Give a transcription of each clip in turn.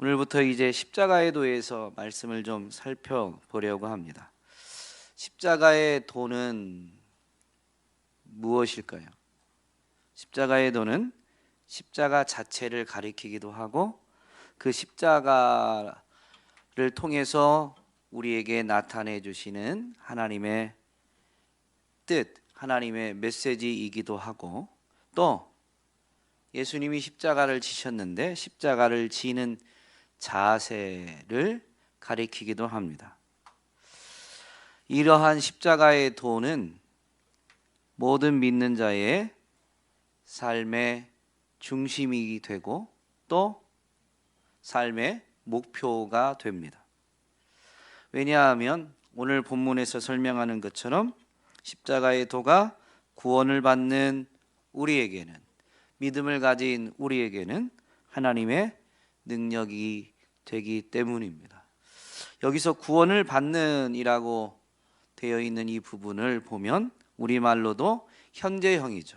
오늘부터 이제 십자가의 도에서 말씀을 좀 살펴보려고 합니다. 십자가의 도는 무엇일까요? 십자가의 도는 십자가 자체를 가리키기도 하고 그 십자가를 통해서 우리에게 나타내 주시는 하나님의 뜻, 하나님의 메시지이기도 하고, 또 예수님이 십자가를 지셨는데 십자가를 지는 자세를 가리키기도 합니다. 이러한 십자가의 도는 모든 믿는 자의 삶의 중심이 되고 또 삶의 목표가 됩니다. 왜냐하면 오늘 본문에서 설명하는 것처럼 십자가의 도가 구원을 받는 우리에게는, 믿음을 가진 우리에게는 하나님의 능력이 되기 때문입니다. 여기서 구원을 받는 이라고 되어 있는 이 부분을 보면 우리말로도 현재형이죠.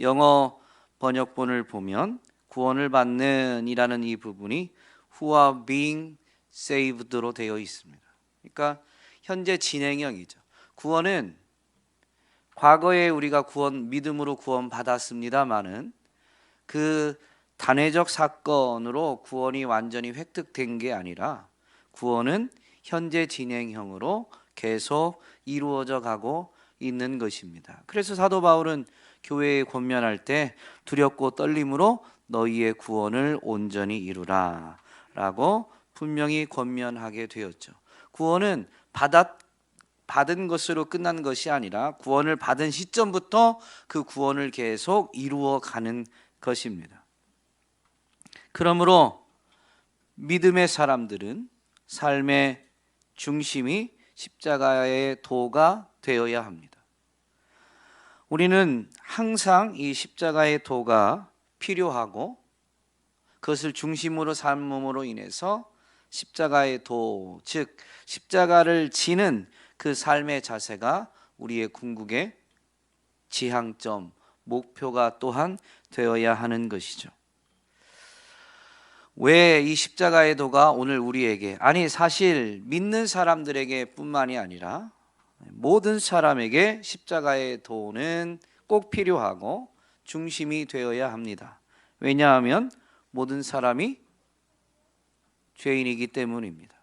영어 번역본을 보면 구원을 받는 이라는 이 부분이 who are being saved로 되어 있습니다. 그러니까 현재 진행형이죠. 구원은 과거에 우리가 믿음으로 구원 받았습니다마는 그 단회적 사건으로 구원이 완전히 획득된 게 아니라 구원은 현재 진행형으로 계속 이루어져 가고 있는 것입니다. 그래서 사도 바울은 교회에 권면할 때 두렵고 떨림으로 너희의 구원을 온전히 이루라 라고 분명히 권면하게 되었죠. 구원은 받은 것으로 끝난 것이 아니라 구원을 받은 시점부터 그 구원을 계속 이루어 가는 것입니다. 그러므로 믿음의 사람들은 삶의 중심이 십자가의 도가 되어야 합니다. 우리는 항상 이 십자가의 도가 필요하고 그것을 중심으로 삼음으로 인해서 십자가의 도, 즉 십자가를 지는 그 삶의 자세가 우리의 궁극의 지향점, 목표가 또한 되어야 하는 것이죠. 왜 이 십자가의 도가 오늘 우리에게, 아니 사실 믿는 사람들에게 뿐만이 아니라 모든 사람에게 십자가의 도는 꼭 필요하고 중심이 되어야 합니다. 왜냐하면 모든 사람이 죄인이기 때문입니다.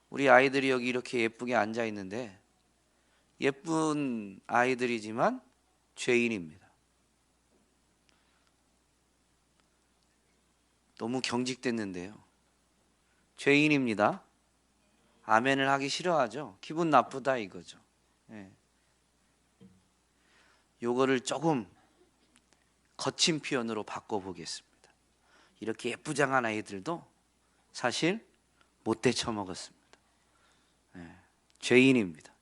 우리 아이들이 여기 이렇게 예쁘게 앉아 있는데 예쁜 아이들이지만 죄인입니다. 너무 경직됐는데요. 죄인입니다. 아멘을 하기 싫어하죠. 기분 나쁘다 이거죠. 예. 요거를 조금 거친 표현으로 바꿔보겠습니다. 이렇게 예쁘장한 아이들도 사실 못돼 처먹었습니다. 예. 죄인입니다.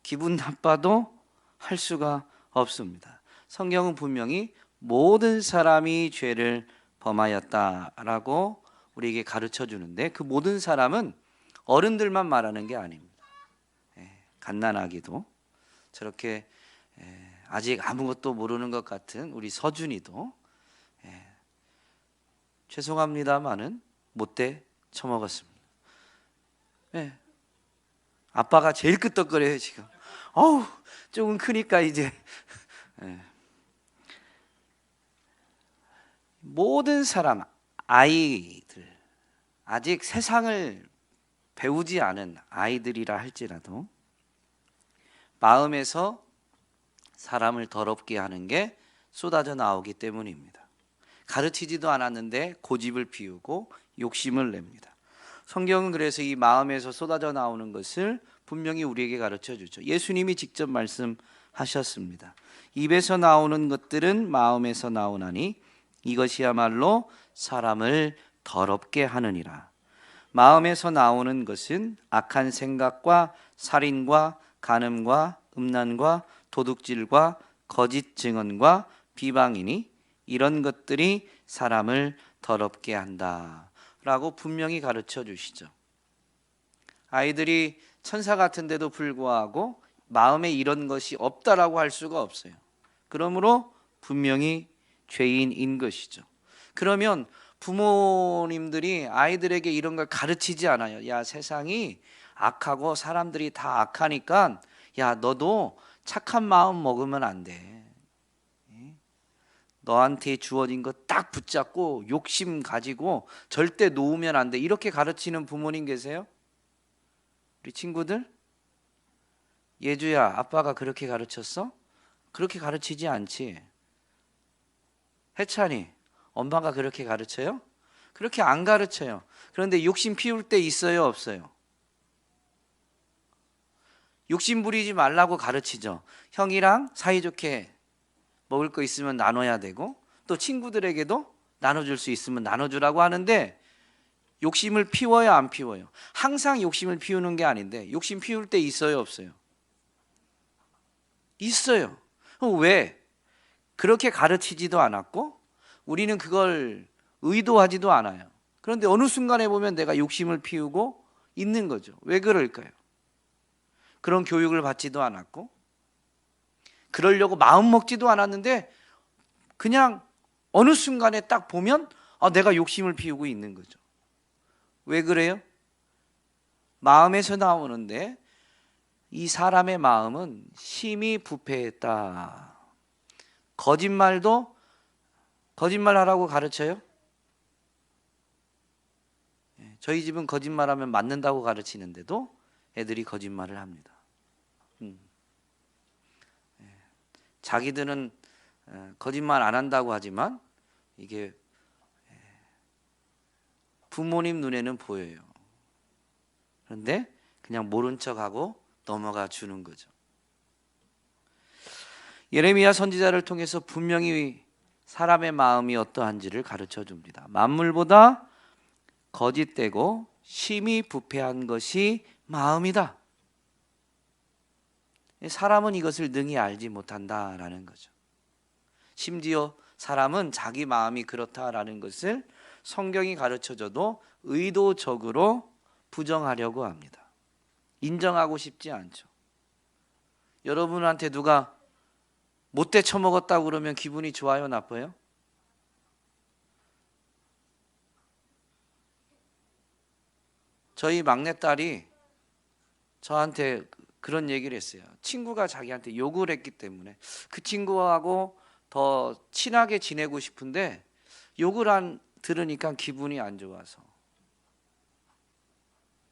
기분 나빠도 할 수가 없습니다. 성경은 분명히 모든 사람이 죄를 범하였다라고 우리에게 가르쳐 주는데 그 모든 사람은 어른들만 말하는 게 아닙니다. 갓난아기도 저렇게 아직 아무것도 모르는 것 같은 우리 서준이도 죄송합니다마는 못돼 처먹었습니다. 아빠가 제일 끄떡거려요 지금. 어우 조금 크니까 이제 모든 사람, 아이들, 아직 세상을 배우지 않은 아이들이라 할지라도 마음에서 사람을 더럽게 하는 게 쏟아져 나오기 때문입니다. 가르치지도 않았는데 고집을 피우고 욕심을 냅니다. 성경은 그래서 이 마음에서 쏟아져 나오는 것을 분명히 우리에게 가르쳐 주죠. 예수님이 직접 말씀하셨습니다. 입에서 나오는 것들은 마음에서 나오나니 이것이야말로 사람을 더럽게 하느니라. 마음에서 나오는 것은 악한 생각과 살인과 간음과 음란과 도둑질과 거짓 증언과 비방이니 이런 것들이 사람을 더럽게 한다라고 분명히 가르쳐 주시죠. 아이들이 천사 같은데도 불구하고 마음에 이런 것이 없다라고 할 수가 없어요. 그러므로 분명히 죄인인 것이죠. 그러면 부모님들이 아이들에게 이런 걸 가르치지 않아요. 야, 세상이 악하고 사람들이 다 악하니까 야, 너도 착한 마음 먹으면 안 돼. 너한테 주어진 거 딱 붙잡고 욕심 가지고 절대 놓으면 안 돼. 이렇게 가르치는 부모님 계세요? 우리 친구들? 예주야, 아빠가 그렇게 가르쳤어? 그렇게 가르치지 않지. 해찬이, 엄마가 그렇게 가르쳐요? 그렇게 안 가르쳐요. 그런데 욕심 피울 때 있어요, 없어요? 욕심 부리지 말라고 가르치죠. 형이랑 사이좋게 먹을 거 있으면 나눠야 되고, 또 친구들에게도 나눠줄 수 있으면 나눠주라고 하는데, 욕심을 피워요, 안 피워요? 항상 욕심을 피우는 게 아닌데 욕심 피울 때 있어요, 없어요? 있어요. 왜? 그렇게 가르치지도 않았고 우리는 그걸 의도하지도 않아요. 그런데 어느 순간에 보면 내가 욕심을 피우고 있는 거죠. 왜 그럴까요? 그런 교육을 받지도 않았고 그러려고 마음 먹지도 않았는데 그냥 어느 순간에 딱 보면 내가 욕심을 피우고 있는 거죠. 왜 그래요? 마음에서 나오는데 이 사람의 마음은 심히 부패했다. 거짓말도 거짓말하라고 가르쳐요? 저희 집은 거짓말하면 맞는다고 가르치는데도 애들이 거짓말을 합니다. 자기들은 거짓말 안 한다고 하지만 이게 부모님 눈에는 보여요. 그런데 그냥 모른 척하고 넘어가 주는 거죠. 예레미야 선지자를 통해서 분명히 사람의 마음이 어떠한지를 가르쳐 줍니다. 만물보다 거짓되고 심히 부패한 것이 마음이다. 사람은 이것을 능히 알지 못한다라는 거죠. 심지어 사람은 자기 마음이 그렇다라는 것을 성경이 가르쳐줘도 의도적으로 부정하려고 합니다. 인정하고 싶지 않죠. 여러분한테 누가 못돼 처먹었다고 그러면 기분이 좋아요, 나빠요? 저희 막내딸이 저한테 그런 얘기를 했어요. 친구가 자기한테 욕을 했기 때문에 그 친구하고 더 친하게 지내고 싶은데 욕을 들으니까 기분이 안 좋아서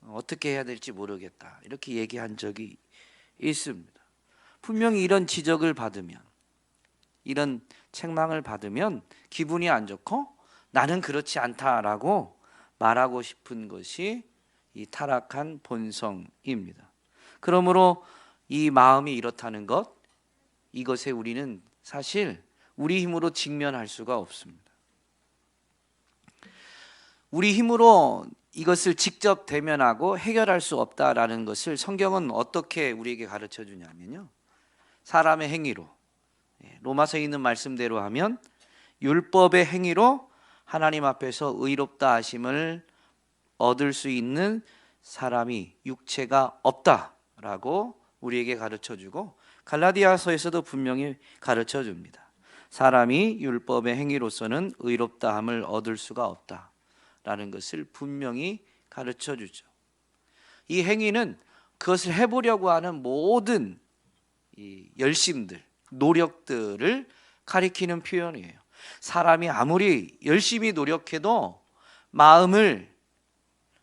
어떻게 해야 될지 모르겠다, 이렇게 얘기한 적이 있습니다. 분명히 이런 지적을 받으면, 이런 책망을 받으면 기분이 안 좋고 나는 그렇지 않다라고 말하고 싶은 것이 이 타락한 본성입니다. 그러므로 이 마음이 이렇다는 것, 이것에 우리는 사실 우리 힘으로 직면할 수가 없습니다. 우리 힘으로 이것을 직접 대면하고 해결할 수 없다라는 것을 성경은 어떻게 우리에게 가르쳐 주냐면요, 사람의 행위로, 로마서에 있는 말씀대로 하면 율법의 행위로 하나님 앞에서 의롭다 하심을 얻을 수 있는 사람이 육체가 없다라고 우리에게 가르쳐 주고, 갈라디아서에서도 분명히 가르쳐 줍니다. 사람이 율법의 행위로서는 의롭다함을 얻을 수가 없다라는 것을 분명히 가르쳐 주죠. 이 행위는 그것을 해보려고 하는 모든 이 열심들, 노력들을 가리키는 표현이에요. 사람이 아무리 열심히 노력해도 마음을,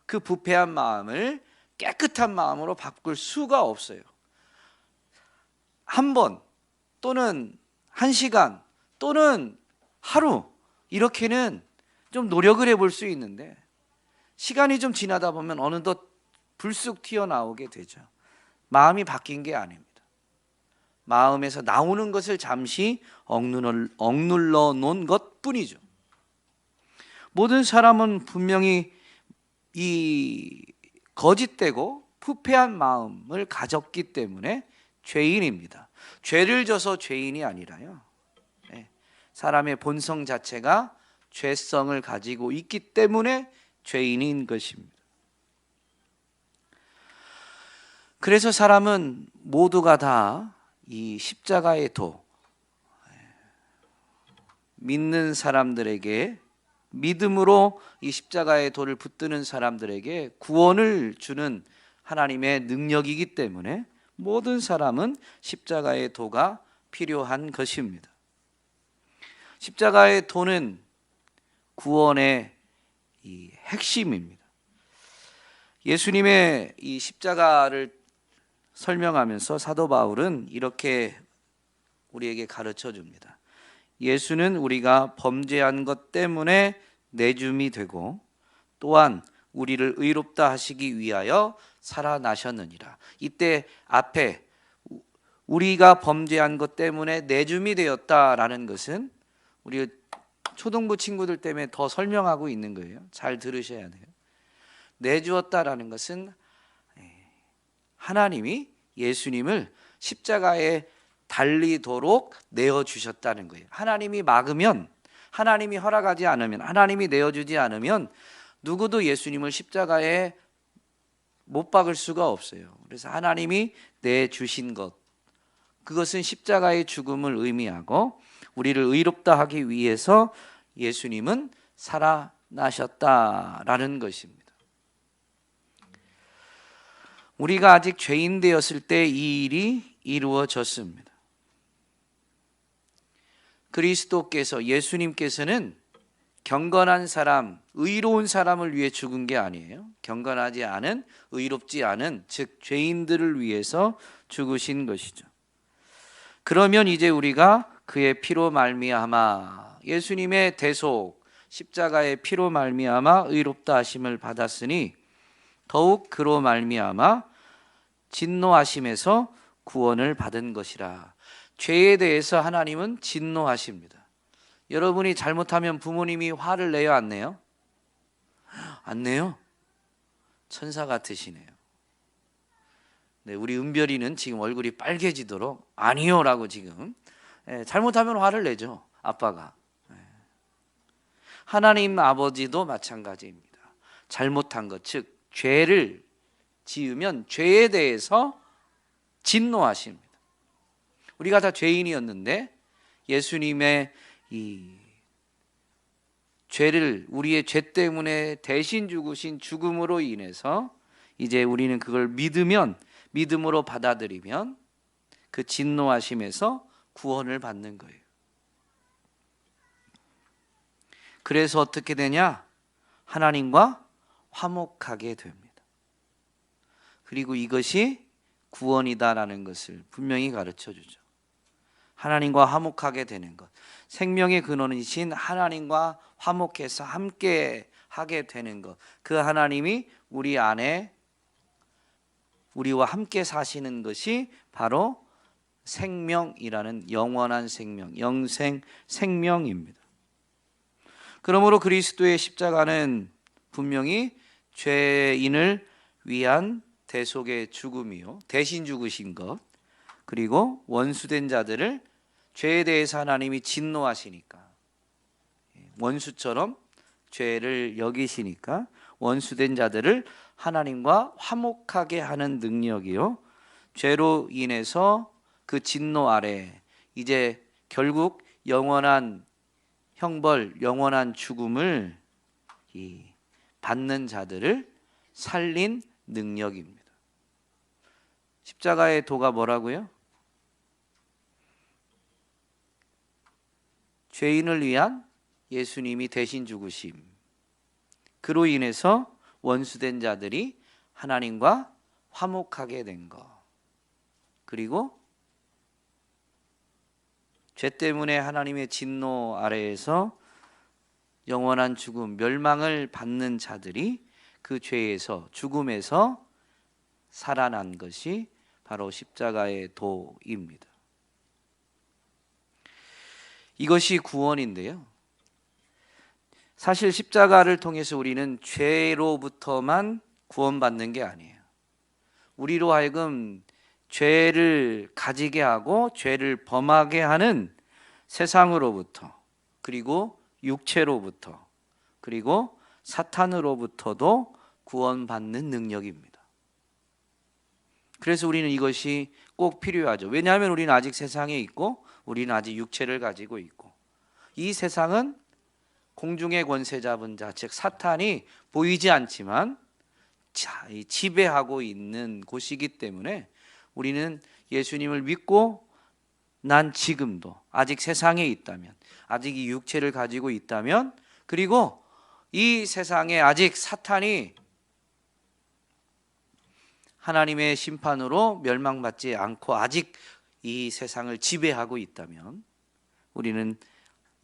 그 부패한 마음을 깨끗한 마음으로 바꿀 수가 없어요. 한 번 또는 한 시간 또는 하루 이렇게는 좀 노력을 해볼 수 있는데 시간이 좀 지나다 보면 어느덧 불쑥 튀어나오게 되죠. 마음이 바뀐 게 아닙니다. 마음에서 나오는 것을 잠시 억눌러 놓은 것뿐이죠. 모든 사람은 분명히 이 거짓되고 부패한 마음을 가졌기 때문에 죄인입니다. 죄를 져서 죄인이 아니라요, 사람의 본성 자체가 죄성을 가지고 있기 때문에 죄인인 것입니다. 그래서 사람은 모두가 다 이 십자가의 도, 믿는 믿음으로 이 십자가의 돌을 붙드는 사람들에게 구원을 주는 하나님의 능력이기 때문에 모든 사람은 십자가의 도가 필요한 것입니다. 십자가의 도는 구원의 이 핵심입니다. 예수님의 이 십자가를 설명하면서 사도 바울은 이렇게 우리에게 가르쳐 줍니다. 예수는 우리가 범죄한 것 때문에 내줌이 되고 또한 우리를 의롭다 하시기 위하여 살아나셨느니라. 이때 앞에 우리가 범죄한 것 때문에 내줌이 되었다라는 것은 우리 초등부 친구들 때문에 더 설명하고 있는 거예요. 잘 들으셔야 돼요. 내주었다라는 것은 하나님이 예수님을 십자가에 달리도록 내어주셨다는 거예요. 하나님이 막으면, 하나님이 허락하지 않으면, 하나님이 내어주지 않으면 누구도 예수님을 십자가에 못 박을 수가 없어요. 그래서 하나님이 내주신 것, 그것은 십자가의 죽음을 의미하고 우리를 의롭다 하기 위해서 예수님은 살아나셨다라는 것입니다. 우리가 아직 죄인 되었을 때 이 일이 이루어졌습니다. 그리스도께서, 예수님께서는 경건한 사람, 의로운 사람을 위해 죽은 게 아니에요. 경건하지 않은, 의롭지 않은, 즉 죄인들을 위해서 죽으신 것이죠. 그러면 이제 우리가 그의 피로 말미암아, 예수님의 대속 십자가의 피로 말미암아 의롭다 하심을 받았으니 더욱 그로 말미암아 진노하심에서 구원을 받은 것이라. 죄에 대해서 하나님은 진노하십니다. 여러분이 잘못하면 부모님이 화를 내요, 안 내요? 안 내요? 천사 같으시네요. 네, 우리 은별이는 지금 얼굴이 빨개지도록 아니요 라고 지금 잘못하면 화를 내죠, 아빠가. 하나님 아버지도 마찬가지입니다. 잘못한 것, 즉 죄를 지으면 죄에 대해서 진노하십니다. 우리가 다 죄인이었는데 예수님의 이 죄를, 우리의 죄 때문에 대신 죽으신 죽음으로 인해서 이제 우리는 그걸 믿으면, 믿음으로 받아들이면 그 진노하심에서 구원을 받는 거예요. 그래서 어떻게 되냐? 하나님과 화목하게 됩니다. 그리고 이것이 구원이다라는 것을 분명히 가르쳐 주죠. 하나님과 화목하게 되는 것, 생명의 근원이신 하나님과 화목해서 함께 하게 되는 것, 그 하나님이 우리 안에 우리와 함께 사시는 것이 바로 생명이라는 영원한 생명, 영생 생명입니다. 그러므로 그리스도의 십자가는 분명히 죄인을 위한 대속의 죽음이요, 대신 죽으신 것, 그리고 원수된 자들을, 죄에 대해서 하나님이 진노하시니까, 원수처럼 죄를 여기시니까 원수된 자들을 하나님과 화목하게 하는 능력이요, 죄로 인해서 그 진노 아래 이제 결국 영원한 형벌, 영원한 죽음을 받는 자들을 살린 능력입니다. 십자가의 도가 뭐라고요? 죄인을 위한 예수님이 대신 죽으심, 그로 인해서 원수된 자들이 하나님과 화목하게 된 것, 그리고 죄 때문에 하나님의 진노 아래에서 영원한 죽음, 멸망을 받는 자들이 그 죄에서, 죽음에서 살아난 것이 바로 십자가의 도입니다. 이것이 구원인데요, 사실 십자가를 통해서 우리는 죄로부터만 구원받는 게 아니에요. 우리로 하여금 죄를 가지게 하고 죄를 범하게 하는 세상으로부터, 그리고 육체로부터, 그리고 사탄으로부터도 구원받는 능력입니다. 그래서 우리는 이것이 꼭 필요하죠. 왜냐하면 우리는 아직 세상에 있고 우리는 아직 육체를 가지고 있고, 이 세상은 공중의 권세 잡은 자, 즉 사탄이 보이지 않지만 지배하고 있는 곳이기 때문에 우리는 예수님을 믿고 난 지금도 아직 세상에 있다면, 아직 이 육체를 가지고 있다면, 그리고 이 세상에 아직 사탄이 하나님의 심판으로 멸망받지 않고 아직 이 세상을 지배하고 있다면 우리는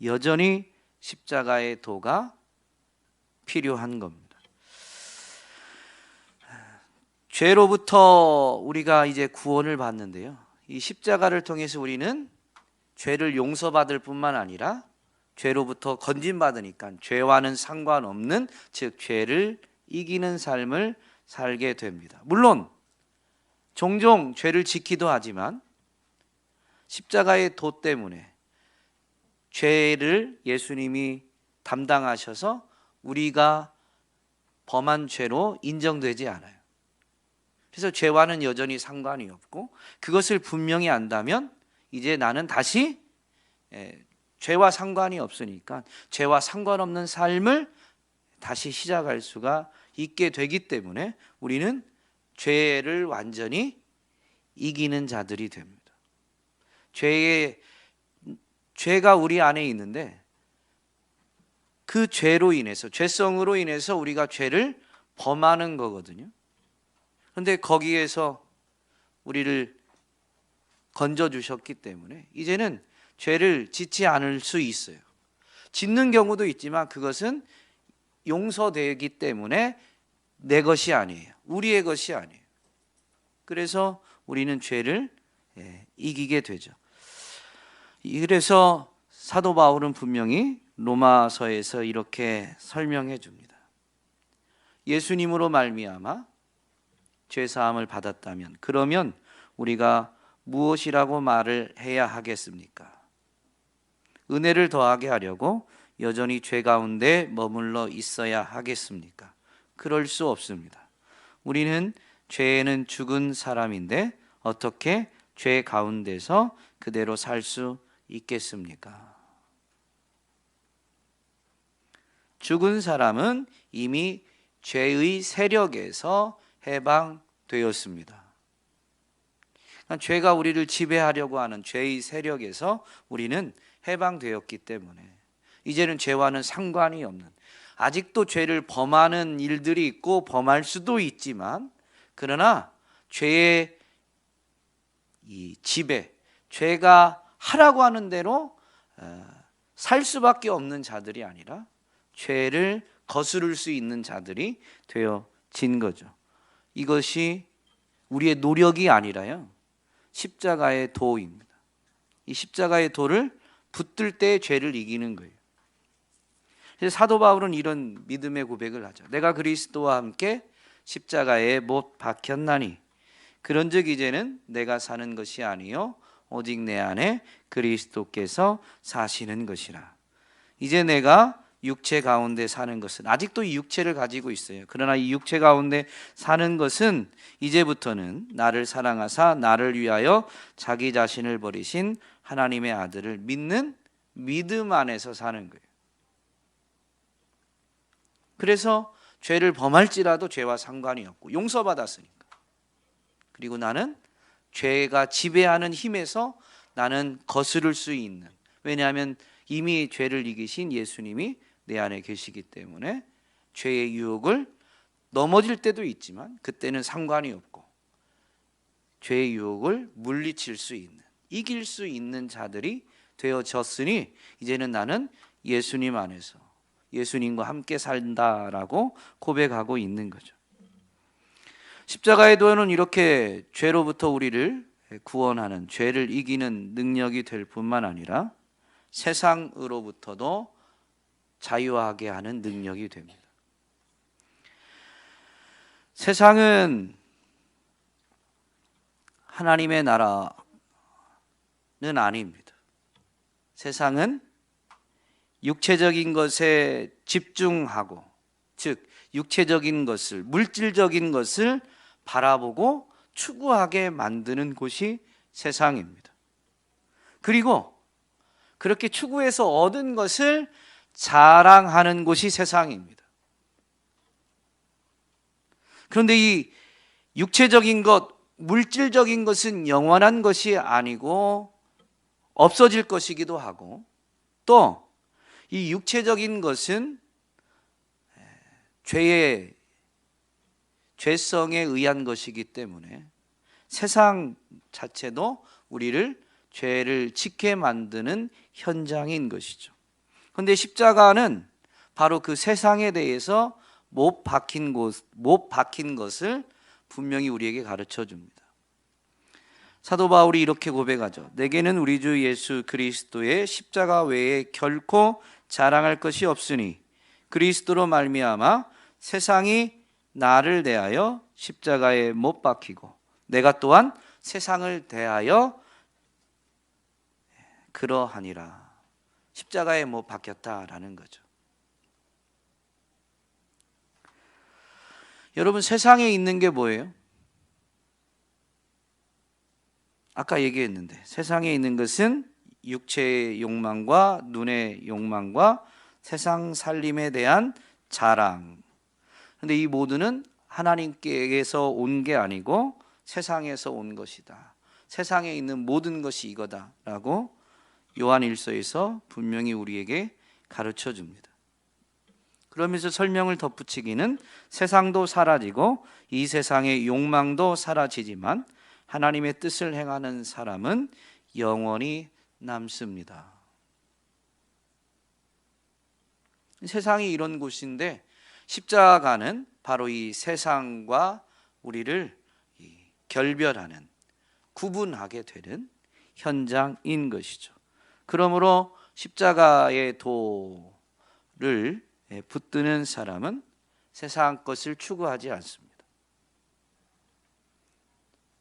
여전히 십자가의 도가 필요한 겁니다. 죄로부터 우리가 이제 구원을 받는데요, 이 십자가를 통해서 우리는 죄를 용서받을 뿐만 아니라 죄로부터 건진받으니까 죄와는 상관없는, 즉 죄를 이기는 삶을 살게 됩니다. 물론 종종 죄를 짓기도 하지만 십자가의 도 때문에 죄를 예수님이 담당하셔서 우리가 범한 죄로 인정되지 않아요. 그래서 죄와는 여전히 상관이 없고, 그것을 분명히 안다면 이제 나는 다시 죄와 상관이 없으니까 죄와 상관없는 삶을 다시 시작할 수가 있게 되기 때문에 우리는 죄를 완전히 이기는 자들이 됩니다. 죄가 우리 안에 있는데 그 죄로 인해서, 죄성으로 인해서 우리가 죄를 범하는 거거든요. 그런데 거기에서 우리를 건져주셨기 때문에 이제는 죄를 짓지 않을 수 있어요. 짓는 경우도 있지만 그것은 용서되기 때문에 내 것이 아니에요. 우리의 것이 아니에요. 그래서 우리는 죄를 이기게 되죠. 그래서 사도 바울은 분명히 로마서에서 이렇게 설명해 줍니다. 예수님으로 말미암아 죄 사함을 받았다면 그러면 우리가 무엇이라고 말을 해야 하겠습니까? 은혜를 더하게 하려고 여전히 죄 가운데 머물러 있어야 하겠습니까? 그럴 수 없습니다. 우리는 죄에는 죽은 사람인데 어떻게 죄 가운데서 그대로 살 수 있겠습니까? 죽은 사람은 이미 죄의 세력에서 해방되었습니다. 그러니까 죄가 우리를 지배하려고 하는 죄의 세력에서 우리는 해방되었기 때문에 이제는 죄와는 상관이 없는, 아직도 죄를 범하는 일들이 있고 범할 수도 있지만, 그러나 죄의 이 지배, 죄가 하라고 하는 대로 살 수밖에 없는 자들이 아니라 죄를 거스를 수 있는 자들이 되어진 거죠. 이것이 우리의 노력이 아니라요, 십자가의 도입니다. 이 십자가의 도를 붙들 때 죄를 이기는 거예요. 그래서 사도 바울은 이런 믿음의 고백을 하죠. 내가 그리스도와 함께 십자가에 못 박혔나니 그런즉 이제는 내가 사는 것이 아니요 오직 내 안에 그리스도께서 사시는 것이라. 이제 내가 육체 가운데 사는 것은, 아직도 이 육체를 가지고 있어요. 그러나 이 육체 가운데 사는 것은 이제부터는 나를 사랑하사 나를 위하여 자기 자신을 버리신 하나님의 아들을 믿는 믿음 안에서 사는 거예요. 그래서 죄를 범할지라도 죄와 상관이 없고 용서받았으니까. 그리고 나는 죄가 지배하는 힘에서 나는 거스를 수 있는, 왜냐하면 이미 죄를 이기신 예수님이 내 안에 계시기 때문에 죄의 유혹을 넘어질 때도 있지만 그때는 상관이 없고 죄의 유혹을 물리칠 수 있는, 이길 수 있는 자들이 되어졌으니 이제는 나는 예수님 안에서 예수님과 함께 산다라고 고백하고 있는 거죠. 십자가의 도는 이렇게 죄로부터 우리를 구원하는, 죄를 이기는 능력이 될 뿐만 아니라 세상으로부터도 자유하게 하는 능력이 됩니다. 세상은 하나님의 나라는 아닙니다. 세상은 육체적인 것에 집중하고, 즉 육체적인 것을, 물질적인 것을 바라보고 추구하게 만드는 곳이 세상입니다. 그리고 그렇게 추구해서 얻은 것을 자랑하는 곳이 세상입니다. 그런데 이 육체적인 것, 물질적인 것은 영원한 것이 아니고 없어질 것이기도 하고, 또 이 육체적인 것은 죄성에 의한 것이기 때문에 세상 자체도 우리를 죄를 짓게 만드는 현장인 것이죠. 그런데 십자가는 바로 그 세상에 대해서 못 박힌 것을 분명히 우리에게 가르쳐 줍니다. 사도 바울이 이렇게 고백하죠. 내게는 우리 주 예수 그리스도의 십자가 외에 결코 자랑할 것이 없으니 그리스도로 말미암아 세상이 나를 대하여 십자가에 못 박히고 내가 또한 세상을 대하여 그러하니라. 십자가에 못 박혔다라는 거죠. 여러분, 세상에 있는 게 뭐예요? 아까 얘기했는데 세상에 있는 것은 육체의 욕망과 눈의 욕망과 세상 살림에 대한 자랑. 그런데 이 모두는 하나님께서 온 게 아니고 세상에서 온 것이다. 세상에 있는 모든 것이 이거다라고 요한일서에서 분명히 우리에게 가르쳐 줍니다. 그러면서 설명을 덧붙이기는 세상도 사라지고 이 세상의 욕망도 사라지지만 하나님의 뜻을 행하는 사람은 영원히 남습니다. 세상이 이런 곳인데 십자가는 바로 이 세상과 우리를 결별하는, 구분하게 되는 현장인 것이죠. 그러므로 십자가의 도를 붙드는 사람은 세상 것을 추구하지 않습니다.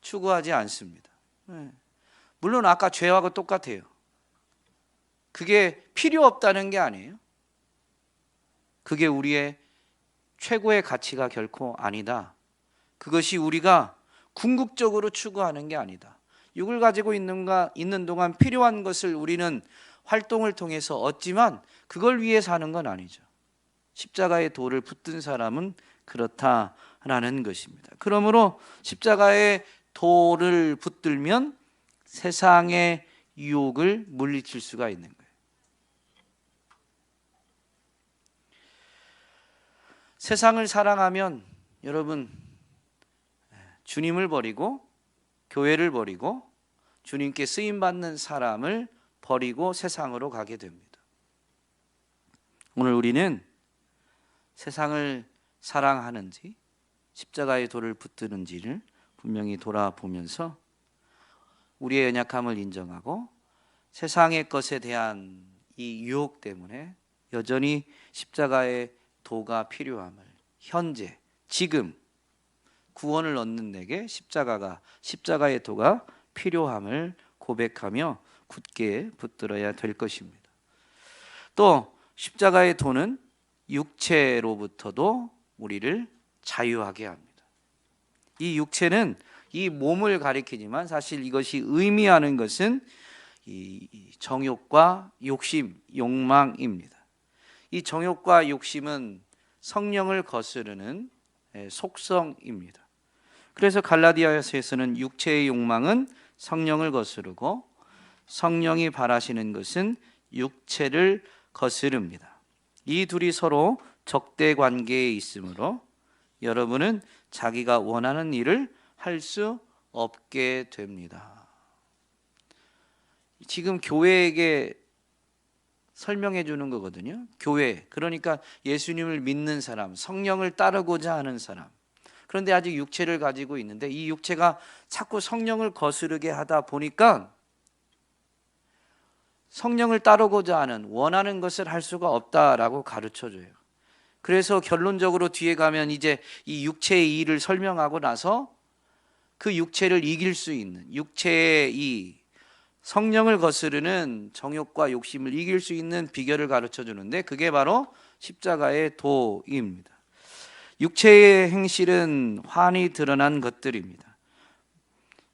추구하지 않습니다. 물론 아까 죄하고 똑같아요. 그게 필요 없다는 게 아니에요. 그게 우리의 최고의 가치가 결코 아니다. 그것이 우리가 궁극적으로 추구하는 게 아니다. 육을 가지고 있는 동안 필요한 것을 우리는 활동을 통해서 얻지만 그걸 위해 사는 건 아니죠. 십자가의 도를 붙든 사람은 그렇다라는 것입니다. 그러므로 십자가의 도를 붙들면 세상의 유혹을 물리칠 수가 있는 거예요. 세상을 사랑하면 여러분, 주님을 버리고 교회를 버리고 주님께 쓰임받는 사람을 버리고 세상으로 가게 됩니다. 오늘 우리는 세상을 사랑하는지 십자가의 도를 붙드는지를 분명히 돌아보면서 우리의 연약함을 인정하고 세상의 것에 대한 이 유혹 때문에 여전히 십자가의 도가 필요함을, 현재 지금 구원을 얻는 내게 십자가의 도가 필요함을 고백하며 굳게 붙들어야 될 것입니다. 또 십자가의 도는 육체로부터도 우리를 자유하게 합니다. 이 육체는 이 몸을 가리키지만 사실 이것이 의미하는 것은 이 정욕과 욕심, 욕망입니다. 이 정욕과 욕심은 성령을 거스르는 속성입니다. 그래서 갈라디아서에서는 육체의 욕망은 성령을 거스르고 성령이 바라시는 것은 육체를 거스릅니다. 이 둘이 서로 적대 관계에 있으므로 여러분은 자기가 원하는 일을 할 수 없게 됩니다. 지금 교회에게 설명해 주는 거거든요. 교회, 그러니까 예수님을 믿는 사람, 성령을 따르고자 하는 사람. 그런데 아직 육체를 가지고 있는데 이 육체가 자꾸 성령을 거스르게 하다 보니까 성령을 따르고자 하는, 원하는 것을 할 수가 없다라고 가르쳐줘요. 그래서 결론적으로 뒤에 가면 이제 이 육체의 일을 설명하고 나서 그 육체를 이길 수 있는, 육체의 이 성령을 거스르는 정욕과 욕심을 이길 수 있는 비결을 가르쳐 주는데 그게 바로 십자가의 도입니다. 육체의 행실은 환히 드러난 것들입니다.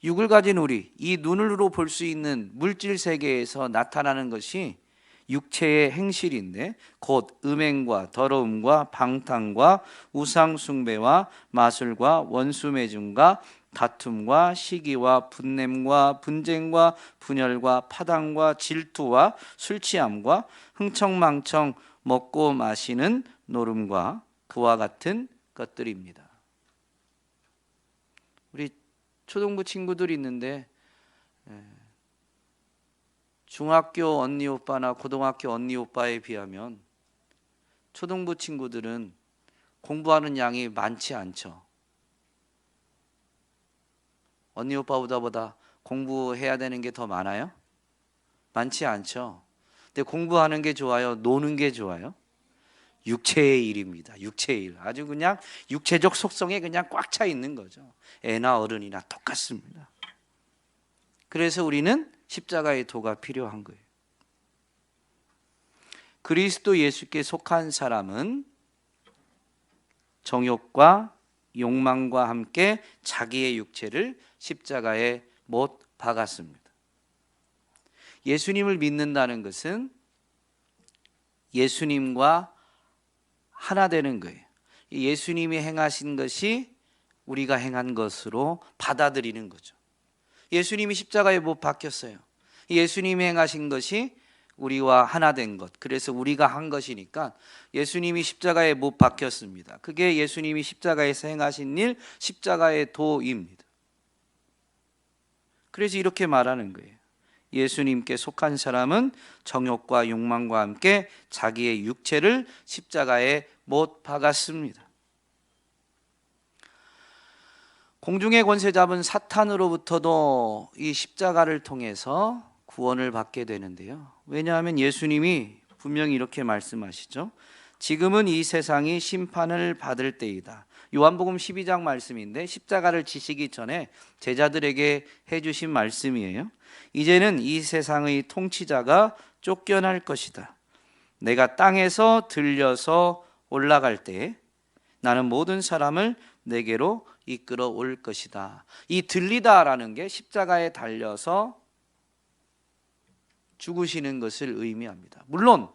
육을 가진 우리, 이 눈으로 볼 수 있는 물질 세계에서 나타나는 것이 육체의 행실인데 곧 음행과 더러움과 방탕과 우상 숭배와 마술과 원수 매중과 다툼과 시기와 분냄과 분쟁과 분열과 파당과 질투와 술 취함과 흥청망청 먹고 마시는 노름과 그와 같은 것들입니다. 우리 초등부 친구들이 있는데 중학교 언니 오빠나 고등학교 언니 오빠에 비하면 초등부 친구들은 공부하는 양이 많지 않죠. 언니 오빠보다 공부해야 되는 게 더 많아요? 많지 않죠. 근데 공부하는 게 좋아요? 노는 게 좋아요? 육체의 일입니다. 육체의 일. 아주 그냥 육체적 속성에 그냥 꽉 차 있는 거죠. 애나 어른이나 똑같습니다. 그래서 우리는 십자가의 도가 필요한 거예요. 그리스도 예수께 속한 사람은 정욕과 욕망과 함께 자기의 육체를 십자가에 못 박았습니다. 예수님을 믿는다는 것은 예수님과 하나 되는 거예요. 예수님이 행하신 것이 우리가 행한 것으로 받아들이는 거죠. 예수님이 십자가에 못 박혔어요. 예수님이 행하신 것이 우리와 하나 된 것, 그래서 우리가 한 것이니까 예수님이 십자가에 못 박혔습니다. 그게 예수님이 십자가에서 행하신 일, 십자가의 도입니다. 그래서 이렇게 말하는 거예요. 예수님께 속한 사람은 정욕과 욕망과 함께 자기의 육체를 십자가에 못 박았습니다. 공중의 권세 잡은 사탄으로부터도 이 십자가를 통해서 구원을 받게 되는데요. 왜냐하면 예수님이 분명히 이렇게 말씀하시죠. 지금은 이 세상이 심판을 받을 때이다. 요한복음 12장 말씀인데 십자가를 지시기 전에 제자들에게 해주신 말씀이에요. 이제는 이 세상의 통치자가 쫓겨날 것이다. 내가 땅에서 들려서 올라갈 때 나는 모든 사람을 내게로 이끌어 올 것이다. 이 들리다라는 게 십자가에 달려서 죽으시는 것을 의미합니다. 물론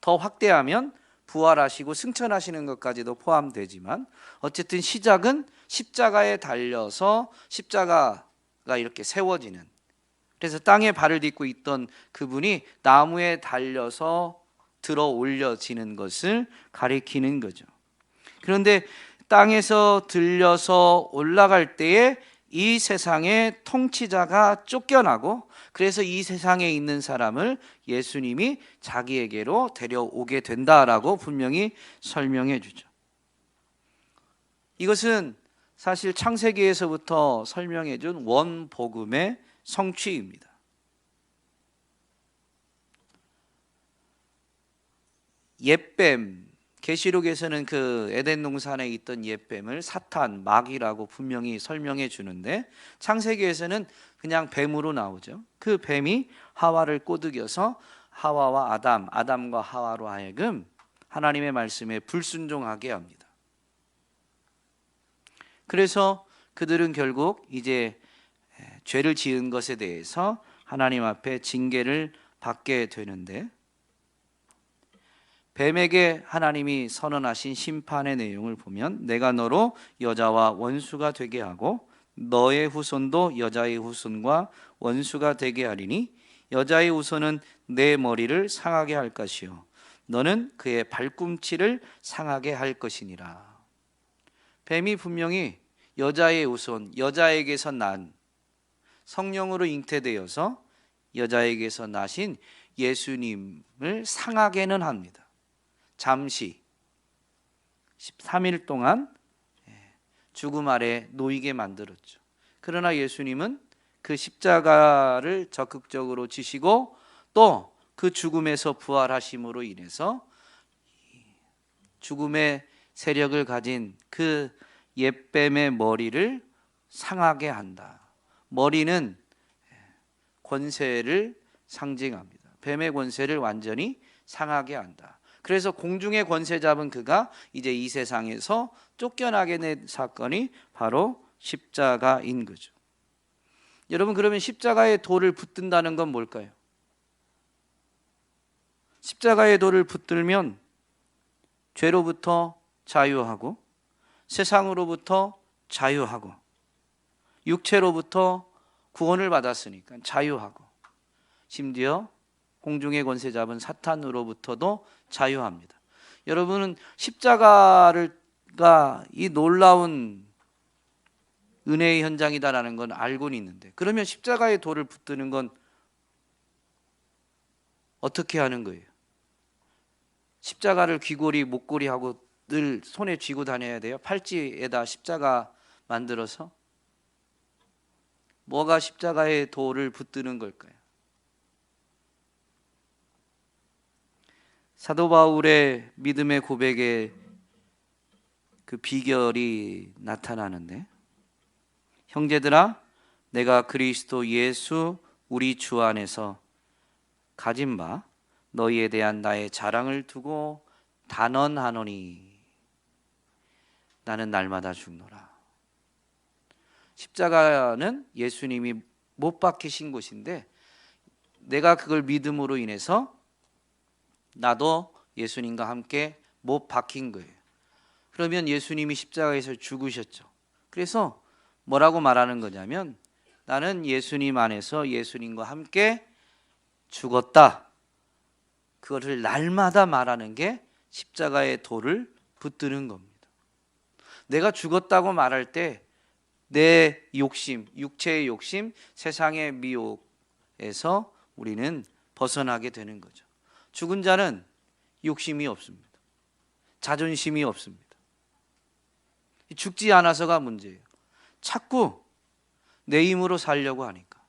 더 확대하면 부활하시고 승천하시는 것까지도 포함되지만 어쨌든 시작은 십자가에 달려서 십자가가 이렇게 세워지는, 그래서 땅에 발을 딛고 있던 그분이 나무에 달려서 들어 올려지는 것을 가리키는 거죠. 그런데 땅에서 들려서 올라갈 때에 이 세상의 통치자가 쫓겨나고, 그래서 이 세상에 있는 사람을 예수님이 자기에게로 데려오게 된다라고 분명히 설명해 주죠. 이것은 사실 창세기에서부터 설명해 준 원복음의 성취입니다. 옛뱀, 계시록에서는 그 에덴 동산에 있던 옛뱀을 사탄, 마귀라고 분명히 설명해 주는데 창세기에서는 그냥 뱀으로 나오죠. 그 뱀이 하와를 꼬드겨서 하와와 아담과 하와로 하여금 하나님의 말씀에 불순종하게 합니다. 그래서 그들은 결국 이제 죄를 지은 것에 대해서 하나님 앞에 징계를 받게 되는데, 뱀에게 하나님이 선언하신 심판의 내용을 보면 내가 너로 여자와 원수가 되게 하고 너의 후손도 여자의 후손과 원수가 되게 하리니 여자의 후손은 내 머리를 상하게 할 것이요 너는 그의 발꿈치를 상하게 할 것이니라. 뱀이 분명히 여자의 후손, 여자에게서 난, 성령으로 잉태되어서 여자에게서 나신 예수님을 상하게는 합니다. 잠시 13일 동안 죽음 아래 놓이게 만들었죠. 그러나 예수님은 그 십자가를 적극적으로 지시고 또 그 죽음에서 부활하심으로 인해서 죽음의 세력을 가진 그 옛뱀의 머리를 상하게 한다. 머리는 권세를 상징합니다. 뱀의 권세를 완전히 상하게 한다. 그래서 공중의 권세 잡은 그가 이제 이 세상에서 쫓겨나게 된 사건이 바로 십자가인 거죠. 여러분, 그러면 십자가에 돌을 붙든다는 건 뭘까요? 십자가의 도를 붙들면 죄로부터 자유하고 세상으로부터 자유하고 육체로부터 구원을 받았으니까 자유하고 심지어 공중의 권세 잡은 사탄으로부터도 자유합니다. 여러분은 십자가가 이 놀라운 은혜의 현장이다라는 건 알고는 있는데, 그러면 십자가의 돌을 붙드는 건 어떻게 하는 거예요? 십자가를 귀걸이, 목걸이하고 늘 손에 쥐고 다녀야 돼요? 팔찌에다 십자가 만들어서? 뭐가 십자가의 돌을 붙드는 걸까요? 사도 바울의 믿음의 고백에 그 비결이 나타나는데, 형제들아 내가 그리스도 예수 우리 주 안에서 가진 바 너희에 대한 나의 자랑을 두고 단언하노니 나는 날마다 죽노라. 십자가는 예수님이 못 박히신 곳인데 내가 그걸 믿음으로 인해서 나도 예수님과 함께 못 박힌 거예요. 그러면 예수님이 십자가에서 죽으셨죠. 그래서 뭐라고 말하는 거냐면 나는 예수님 안에서 예수님과 함께 죽었다. 그것을 날마다 말하는 게 십자가의 돌을 붙드는 겁니다. 내가 죽었다고 말할 때 내 욕심, 육체의 욕심, 세상의 미혹에서 우리는 벗어나게 되는 거죠. 죽은 자는 욕심이 없습니다. 자존심이 없습니다. 죽지 않아서가 문제예요. 자꾸 내 힘으로 살려고 하니까,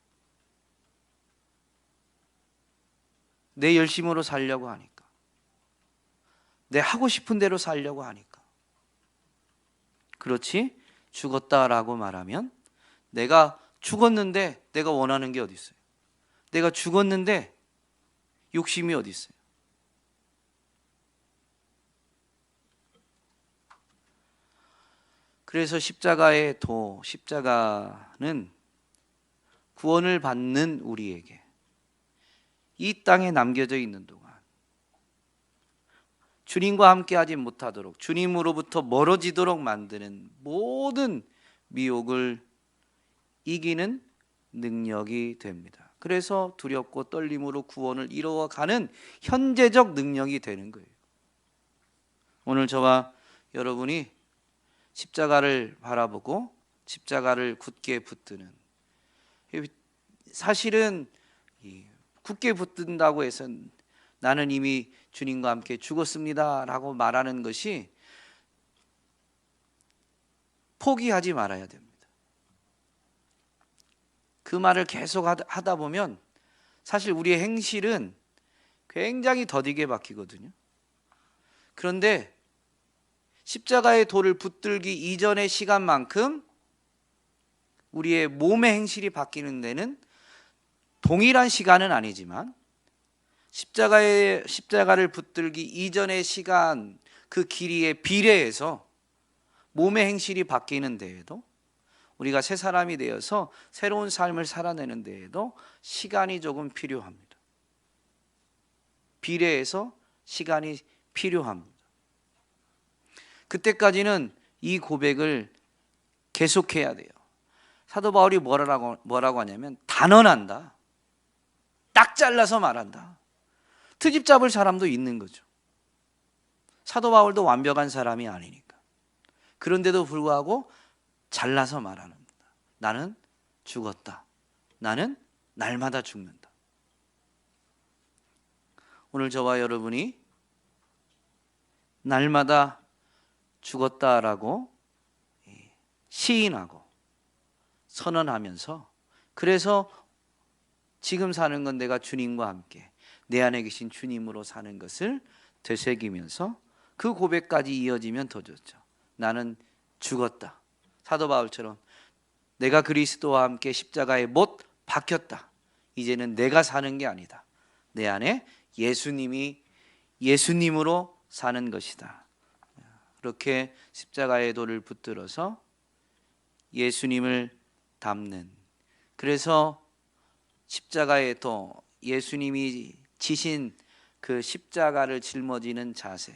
내 열심으로 살려고 하니까, 내 하고 싶은 대로 살려고 하니까. 그렇지 죽었다라고 말하면 내가 죽었는데 내가 원하는 게 어디 있어요? 내가 죽었는데 욕심이 어디 있어요? 그래서 십자가의 도, 십자가는 구원을 받는 우리에게 이 땅에 남겨져 있는 동안 주님과 함께 하지 못하도록, 주님으로부터 멀어지도록 만드는 모든 미혹을 이기는 능력이 됩니다. 그래서 두렵고 떨림으로 구원을 이루어가는 현재적 능력이 되는 거예요. 오늘 저와 여러분이 십자가를 바라보고 십자가를 굳게 붙드는, 사실은 굳게 붙든다고 해서 나는 이미 주님과 함께 죽었습니다 라고 말하는 것이 포기하지 말아야 됩니다. 그 말을 계속 하다 보면 사실 우리의 행실은 굉장히 더디게 바뀌거든요. 그런데 십자가의 돌을 붙들기 이전의 시간만큼 우리의 몸의 행실이 바뀌는 데는 동일한 시간은 아니지만 십자가를 붙들기 이전의 시간, 그 길이에 비례해서 몸의 행실이 바뀌는 데에도, 우리가 새 사람이 되어서 새로운 삶을 살아내는 데에도 시간이 조금 필요합니다. 비례해서 시간이 필요합니다. 그때까지는 이 고백을 계속해야 돼요. 사도 바울이 뭐라고 하냐면 단언한다. 딱 잘라서 말한다. 트집 잡을 사람도 있는 거죠. 사도 바울도 완벽한 사람이 아니니까. 그런데도 불구하고 잘라서 말합니다. 나는 죽었다. 나는 날마다 죽는다. 오늘 저와 여러분이 날마다 죽었다라고 시인하고 선언하면서, 그래서 지금 사는 건 내가 주님과 함께 내 안에 계신 주님으로 사는 것을 되새기면서 그 고백까지 이어지면 더 좋죠. 나는 죽었다. 사도 바울처럼 내가 그리스도와 함께 십자가에 못 박혔다. 이제는 내가 사는 게 아니다. 내 안에 예수님으로 사는 것이다. 그렇게 십자가의 돌을 붙들어서 예수님을 닮는, 그래서 십자가의 도, 예수님이 지신 그 십자가를 짊어지는 자세,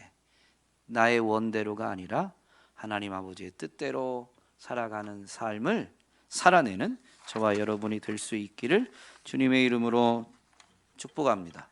나의 원대로가 아니라 하나님 아버지의 뜻대로 살아가는 삶을 살아내는 저와 여러분이 될 수 있기를 주님의 이름으로 축복합니다.